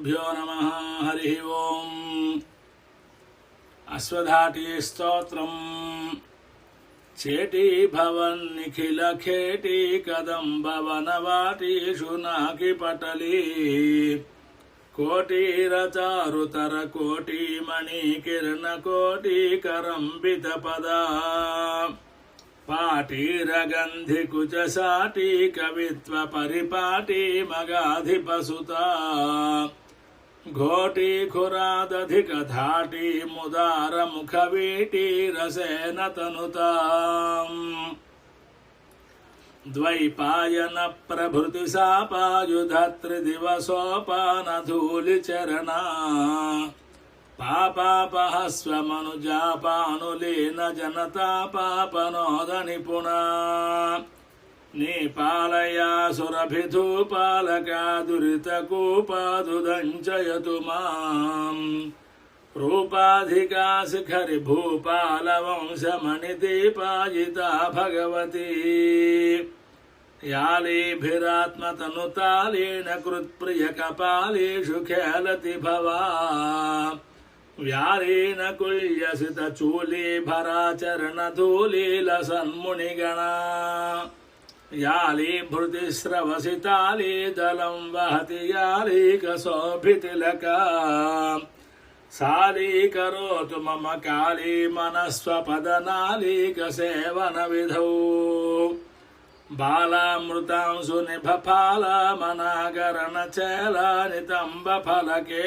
श्रीगुरुभ्यो नमः। हरि ओम। अश्वधाटी स्तोत्रम। चेटी भवन निखिल खेटी कदंब वनवाटीषु नाकी पटली कोटी रचारुतर कोटी मणि किरण कोटी करंबित पदा पाटीरगंधि कुचसाटी कवित्व परिपाटी मगाधिपसुता घोटी खुरादधिक धाटी मुदार मुखवीटी रसेन तनुता द्वैपायन प्रभृति सापायुध त्रिदिवसोपान धूलि चरणा पापापहस्व मनुजापानुलीन जनता पापनोद निपुणा नीपालया सुरभिधूपालका दुरितकूपादुदञ्चयतु माम् रूपाधिका शिखरि भूपालवंशमणिदीपायिता भगवती यालीभिरात्मतनुतालीन कृत्प्रियकपालीषु खेलति भवा व्यालीन कुल्यसितचूलीभराचरणधूलीलसन्मुनिगणा यालीभृतिस्रवसिताली दलं वहति यालीकशोभितिलका सालीकरोतु मम काली मनस्वपदनालीकसेवनविधौ बालामृतांशु निभफालामनागरणचेलानितम्बफलके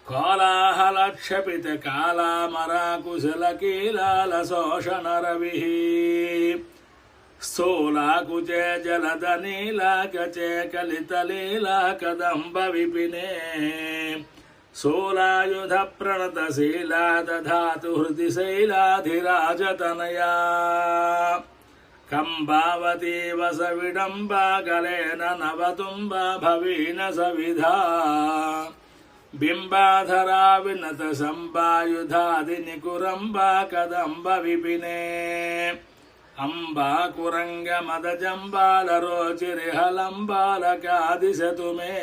कोलाहलक्षपितकालामराकुशलकीलालशोषणरविः स्थूलाकुचे जलदनीलाकचे कलितलीला कदम्बविपिने शूलायुधप्रणतशीला दधातु हृदि शैलाधिराजतनया कम्बावती वसविडम्बा गलेन नवतुम्बा भवीन सविधा बिम्बाधरा विनत सम्बायुधादिनिकुरम्बा कदम्बविपिने अम्बा कुरङ्गमदजम्बालरोचिरिहलम्बालकादिशतु मे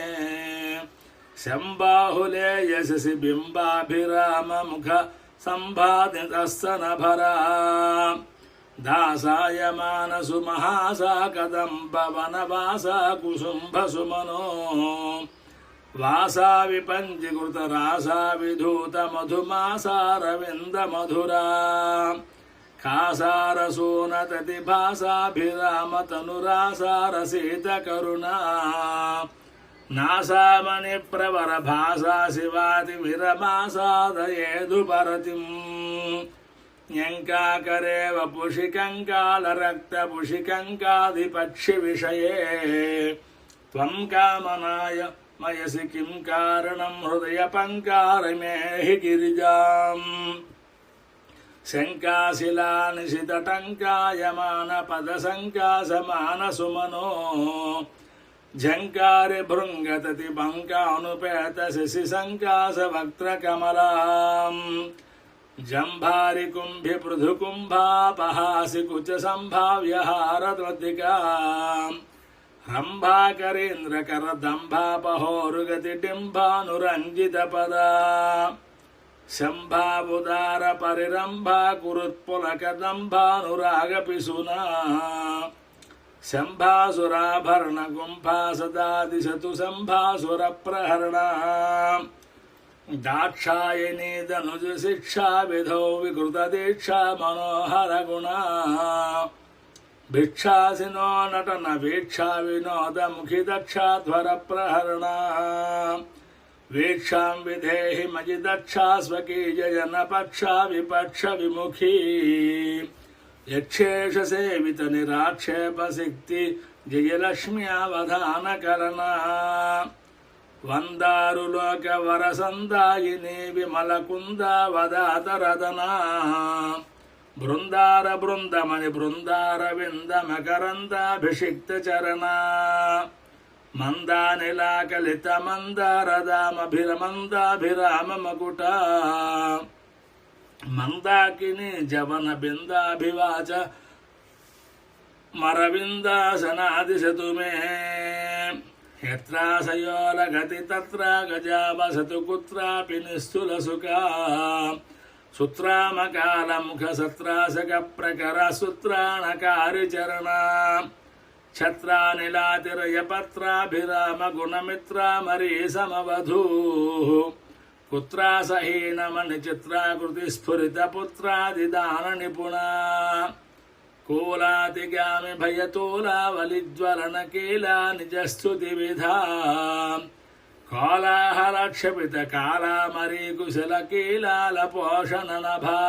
शम्बाहुले यशसि बिम्बाभिराम मुख सम्भादितस्तनभरा दासाय मानसु महासा कदम्ब वनवासा कुसुम्भसुमनो वासा विपञ्जीकृतरासा विधूत मधुमासारविन्द मधुरा कासारसूनततिभासाभिराम तनुरासारसीतकरुणा नासामणिप्रवरभासा शिवाति विरमासादयेदुपरतिम् न्यङ्काकरे वपुषि कङ्कालरक्तपुषिकङ्कादिपक्षिविषये त्वं कामनाय मयसि किं कारणं हृदयपङ्कारमेहि गिरिजाम् शङ्काशिलानिशितटङ्कायमानपदसङ्कासमानसुमनो झङ्कारि भृङ्गतति बङ्कानुपेत शशिसङ्कासवक्त्रकमलाम् जम्भारि कुम्भि पृथुकुम्भापहासि कुचसम्भाव्यहारद्वतिका रम्भाकरेन्द्रकरदम्भापहोरुगतिडिम्बानुरञ्जितपदा शम्भाबुदार परिरम्भा कुरुत्पुलकदम्भानुरागपिसुना शम्भासुराभरण गुम्फा सदा दिशतु शम्भासुरप्रहरणा दाक्षायिनी दनुज शिक्षा विधौ विकृतदीक्षा मनोहरगुणा भिक्षासिनो नटन वीक्षा विनोद मुखि दक्षाध्वर प्रहरणा वीक्षां विधेहि मयि दक्षा स्वकीयजन पक्षा विपक्ष विमुखी यक्षेश सेवित निराक्षेप सिक्ति जयलक्ष्म्यावधानकरणा वंदारुलोक वरसंदायिनी विमलकुंदावदातरदना बृंदार बृंदमणि बृंदार विंद मकरंदाभिषिक्त चरणा मंदानिलाकलित मंदारदामभिरमंदाभिराम मकुटा मंदाकिनी जवन बिंदाभिवाच मरविंदासनादिशतु मे यत्रासयो लगति तत्र गजा वसतु कुत्रापि निस्तुलसुका सुत्रामकालमुखसत्रासकप्रकरा सुत्राणकारिचरणा छत्रानिलातिरयपत्राभिरामगुणमित्रामरीसमवधूः पुत्रासहीनमणिचित्राकृतिस्फुरितपुत्रादिदाननिपुणा कोलातिगामि भयतोलावलिज्वलनकीला निजस्तुतिविधा कालाहलक्षपितकालामरीकुशलकीलालपोषणनभा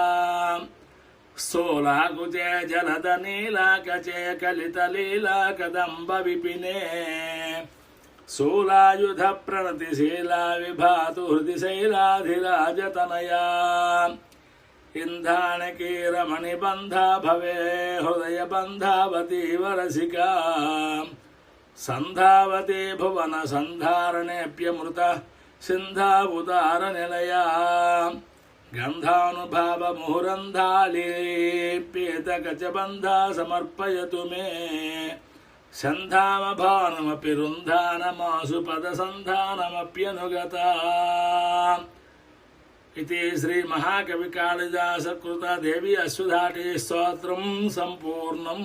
स्थूलाकुचे जलदनीलाकचे कलितलीला कदम्बविपिने शूलायुधप्रणतिशीला विभातु हृदिशैलाधिराजतनया इन्धाणकीरमणिबन्धा भवे हृदयबन्धावती वरसिका सन्धावती भुवनसन्धारणेऽप्यमृत सिन्धावुदारनिलया गन्धानुभावमुहुरन्धालीप्येतकचबन्धा समर्पयतु मे सन्धामभानुमपि रुन्धानमासु पदसन्धानमप्यनुगता इति श्री महाकवि कालिदास कृत देवी अश्वधाटी स्तोत्रं सम्पूर्णं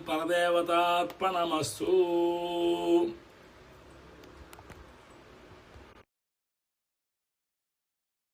परदेवतार्पणमस्तु।